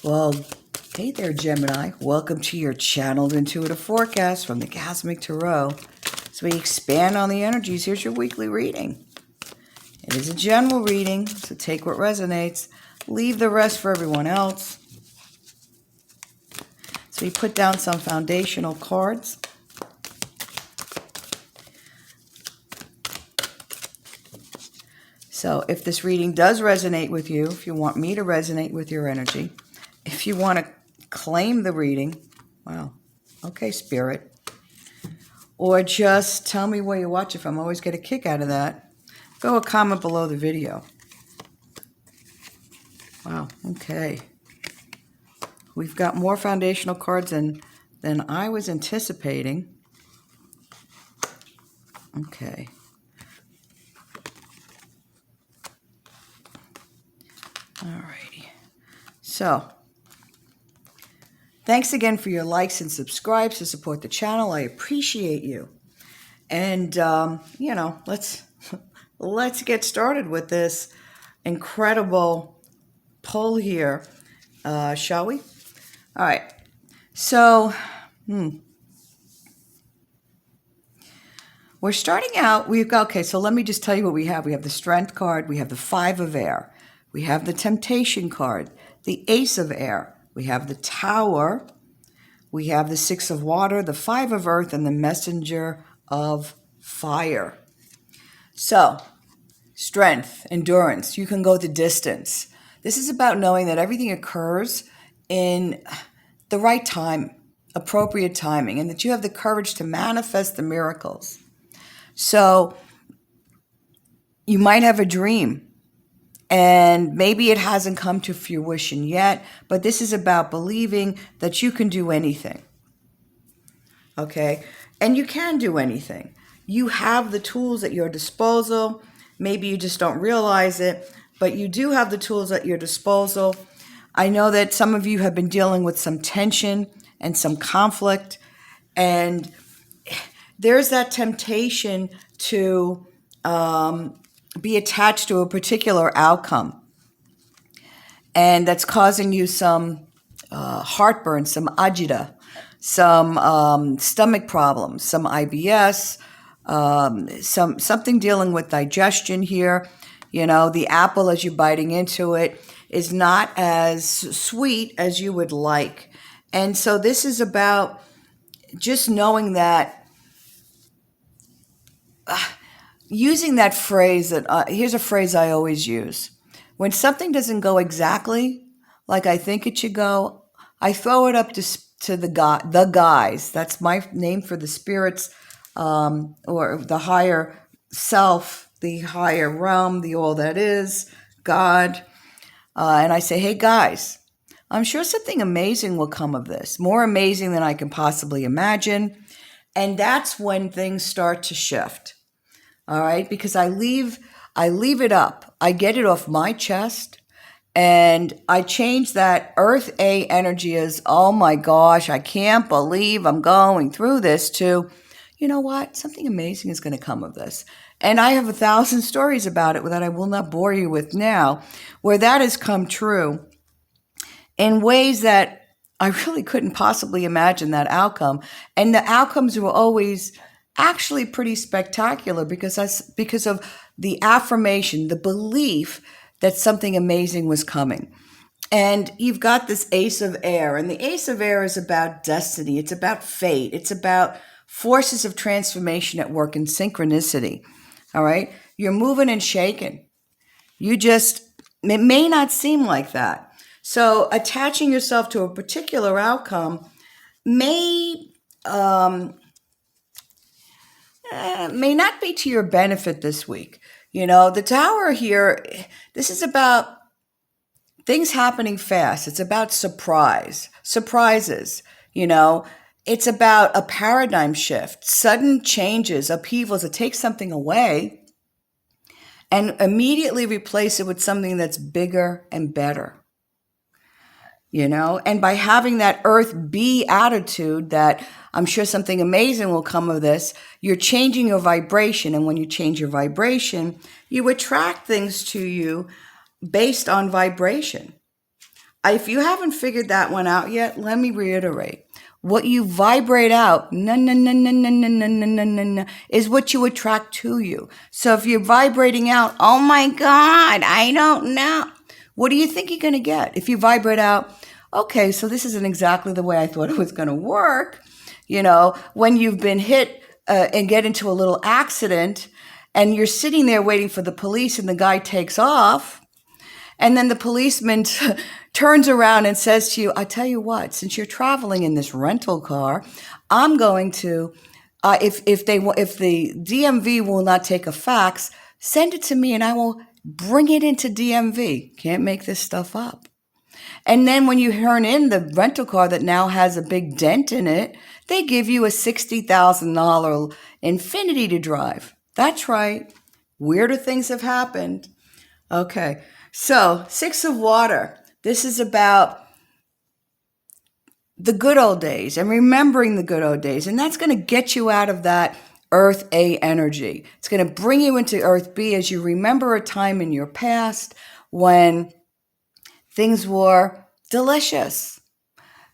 Well, hey there, Gemini. Welcome to your channeled intuitive forecast from the Cosmic Tarot. So we expand on the energies. Here's your weekly reading. It is a general reading, so take what resonates. Leave the rest for everyone else. So we put down some foundational cards. So if this reading does resonate with you, if you want me to resonate with your energy, if you want to claim the reading, well, okay, Spirit. Or just tell me where you watch it from. I always get a kick out of that. Throw a comment below the video. Wow, okay. We've got more foundational cards than I was anticipating. Okay. Alrighty. So, thanks again for your likes and subscribes to support the channel. I appreciate you. And, let's get started with this incredible pull here, shall we? All right. So, we're starting out. Okay, so let me just tell you what we have. We have the Strength card. We have the Five of Air. We have the Temptation card, the Ace of Air. We have the Tower. We have the Six of Water, the Five of Earth, and the Messenger of Fire. So, strength, endurance. You can go the distance. This is about knowing that everything occurs in the right time, appropriate timing, and that you have the courage to manifest the miracles. So, you might have a dream. And maybe it hasn't come to fruition yet, but this is about believing that you can do anything. Okay? And you can do anything. You have the tools at your disposal. Maybe you just don't realize it, but you do have the tools at your disposal. I know that some of you have been dealing with some tension and some conflict, and there's that temptation to be attached to a particular outcome, and that's causing you some heartburn, some agita, some stomach problems, some IBS, something dealing with digestion here. You know, the apple, as you're biting into it, is not as sweet as you would like. And so this is about just knowing that, using that phrase that, here's a phrase I always use. When something doesn't go exactly like I think it should go, I throw it up to the guys. That's my name for the spirits, or the higher self, the higher realm, the all that is, God. And I say, hey guys, I'm sure something amazing will come of this, more amazing than I can possibly imagine. And that's when things start to shift. All right, because I leave it up. I get it off my chest, and I change that Earth A energy as, oh my gosh, I can't believe I'm going through this, to, you know what, something amazing is going to come of this. And I have 1,000 stories about it that I will not bore you with now, where that has come true in ways that I really couldn't possibly imagine that outcome. And the outcomes were always actually pretty spectacular because of the affirmation, the belief that something amazing was coming. And you've got this Ace of Air, and the Ace of Air is about destiny. It's about fate. It's about forces of transformation at work and synchronicity. All right? You're moving and shaking. It may not seem like that. So attaching yourself to a particular outcome may not be to your benefit this week. You know, the Tower here, this is about things happening fast. It's about surprises, you know. It's about a paradigm shift, sudden changes, upheavals that take something away and immediately replace it with something that's bigger and better. You know, and by having that Earth B attitude that I'm sure something amazing will come of this, you're changing your vibration. And when you change your vibration, you attract things to you based on vibration. If you haven't figured that one out yet, let me reiterate. What you vibrate out, na na na na na na na na na na na, is what you attract to you. So if you're vibrating out, oh my God, I don't know. What do you think you're going to get? If you vibrate out, okay, so this isn't exactly the way I thought it was going to work. You know, when you've been hit and get into a little accident and you're sitting there waiting for the police and the guy takes off, and then the policeman turns around and says to you, I tell you what, since you're traveling in this rental car, I'm going to, if the DMV will not take a fax, send it to me and I will bring it into DMV. Can't make this stuff up. And then when you turn in the rental car that now has a big dent in it, they give you a $60,000 Infiniti to drive. That's right. Weirder things have happened. Okay. So, Six of Water. This is about the good old days and remembering the good old days. And that's going to get you out of that Earth A energy. It's going to bring you into Earth B as you remember a time in your past when things were delicious.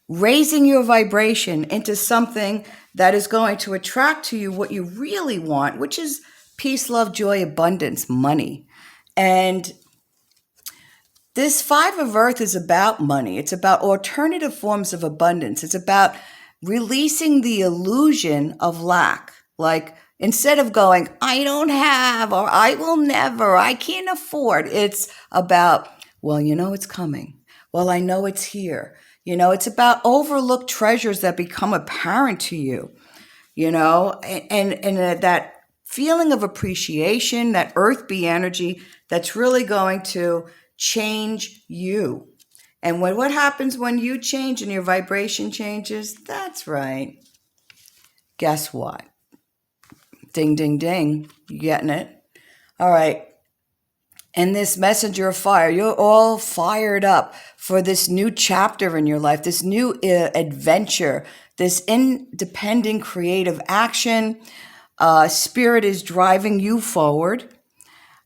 Raising your vibration into something that is going to attract to you what you really want, which is peace, love, joy, abundance, money. And this Five of Earth is about money. It's about alternative forms of abundance. It's about releasing the illusion of lack. Like, instead of going, I don't have, or I will never, I can't afford, it's about, well, you know it's coming. Well, I know it's here. You know, it's about overlooked treasures that become apparent to you, you know, and that feeling of appreciation, that Earth B energy that's really going to change you. And what happens when you change and your vibration changes? That's right. Guess what? Ding, ding, ding. You getting it? All right. And this messenger of fire, you're all fired up for this new chapter in your life, this new adventure, this independent creative action. Spirit is driving you forward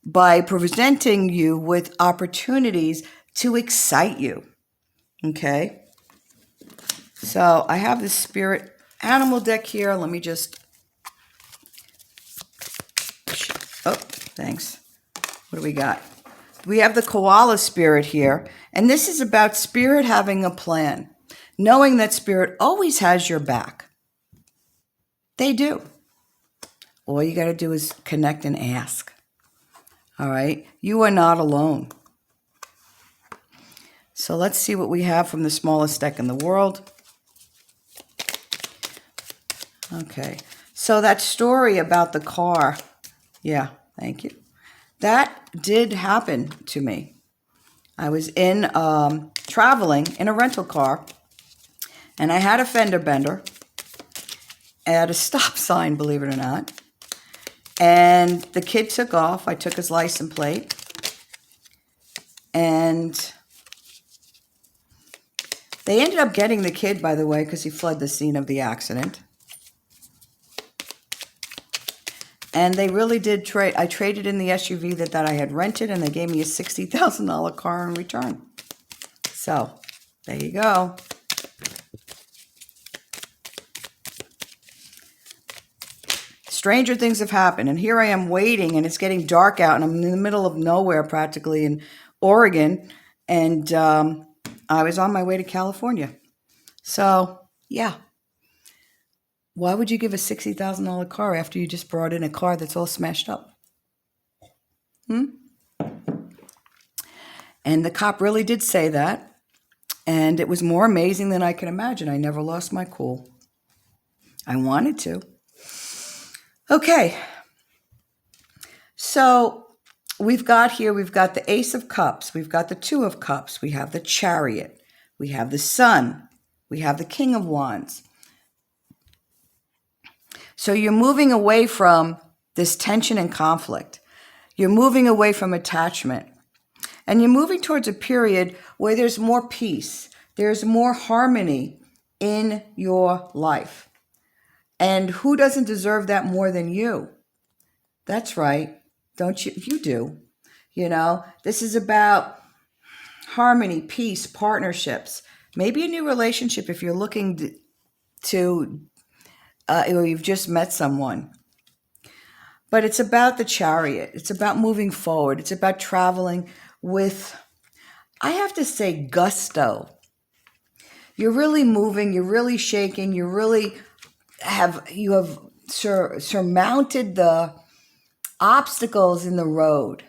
by presenting you with opportunities to excite you. Okay? So I have this spirit animal deck here. Let me just... Oh, thanks. What do we got? We have the koala spirit here. And this is about spirit having a plan. Knowing that spirit always has your back. They do. All you got to do is connect and ask. All right? You are not alone. So let's see what we have from the smallest deck in the world. Okay. So that story about the car. Yeah, thank you. That did happen to me. I was in traveling in a rental car, and I had a fender bender at a stop sign, believe it or not. And the kid took off. I took his license plate. And they ended up getting the kid, by the way, because he fled the scene of the accident. And they really did trade. I traded in the SUV that I had rented, and they gave me a $60,000 car in return. So, there you go. Stranger things have happened, and here I am waiting, and it's getting dark out, and I'm in the middle of nowhere practically in Oregon, and I was on my way to California. So, yeah. Why would you give a $60,000 car after you just brought in a car that's all smashed up? And the cop really did say that, and it was more amazing than I could imagine. I never lost my cool. I wanted to. Okay, so we've got the Ace of Cups, we've got the Two of Cups, we have the Chariot, we have the Sun, we have the King of Wands. So you're moving away from this tension and conflict. You're moving away from attachment. And you're moving towards a period where there's more peace, there's more harmony in your life. And who doesn't deserve that more than you? That's right. Don't you? You do. You know, this is about harmony, peace, partnerships, maybe a new relationship if you're looking to or you've just met someone. But it's about the Chariot. It's about moving forward. It's about traveling with, I have to say, gusto. You're really moving. You're really shaking. You have surmounted the obstacles in the road.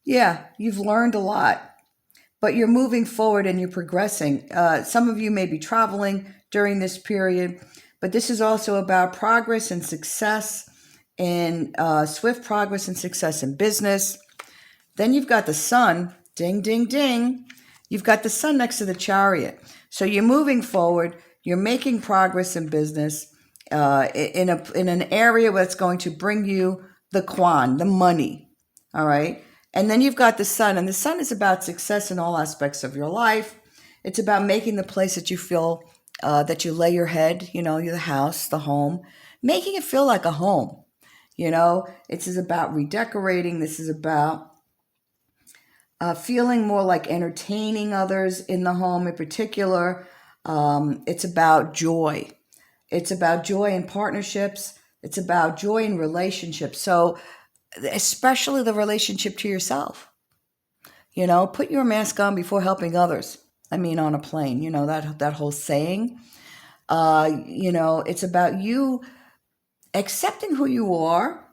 Yeah, you've learned a lot, but you're moving forward and you're progressing. Some of you may be traveling during this period, but this is also about progress and success, and swift progress and success in business. Then you've got the sun, ding, ding, ding. You've got the sun next to the Chariot. So you're moving forward. You're making progress in business in an area that's going to bring you the quan, the money. All right. And then you've got the sun, and the sun is about success in all aspects of your life. It's about making the place that you feel that you lay your head, the house, the home, making it feel like a home. This is about redecorating. This is about feeling more like entertaining others in the home in particular. It's about joy. It's about joy in partnerships. It's about joy in relationships. So especially the relationship to yourself. Put your mask on before helping others. I mean, on a plane, that whole saying. It's about you accepting who you are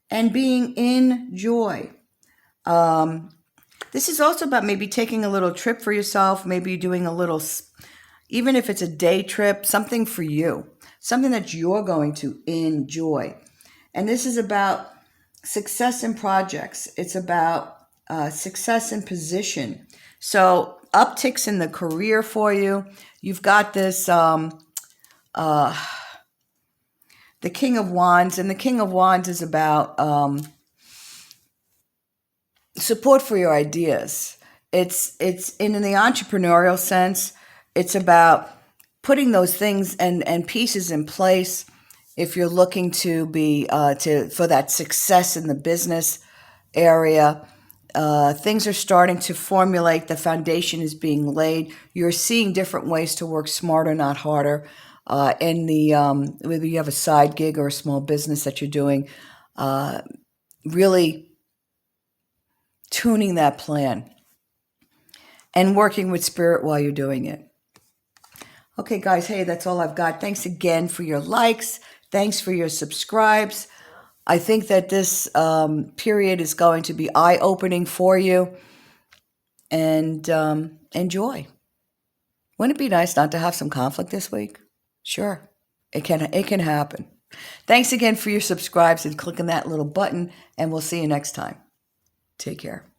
and being in joy. This is also about maybe taking a little trip for yourself, maybe doing a little, even if it's a day trip, something for you, something that you're going to enjoy. And this is about success in projects. It's about success in position. So upticks in the career for you. You've got this, the King of Wands, and the King of Wands is about support for your ideas. It's in the entrepreneurial sense. It's about putting those things and pieces in place. If you're looking to be for that success in the business area, things are starting to formulate. The foundation is being laid. You're seeing different ways to work smarter, not harder. Whether you have a side gig or a small business that you're doing, really tuning that plan and working with spirit while you're doing it. Okay, guys, hey, that's all I've got. Thanks again for your likes. Thanks for your subscribes. I think that this period is going to be eye-opening for you. And enjoy. Wouldn't it be nice not to have some conflict this week? Sure, it can happen. Thanks again for your subscribes and clicking that little button, and we'll see you next time. Take care.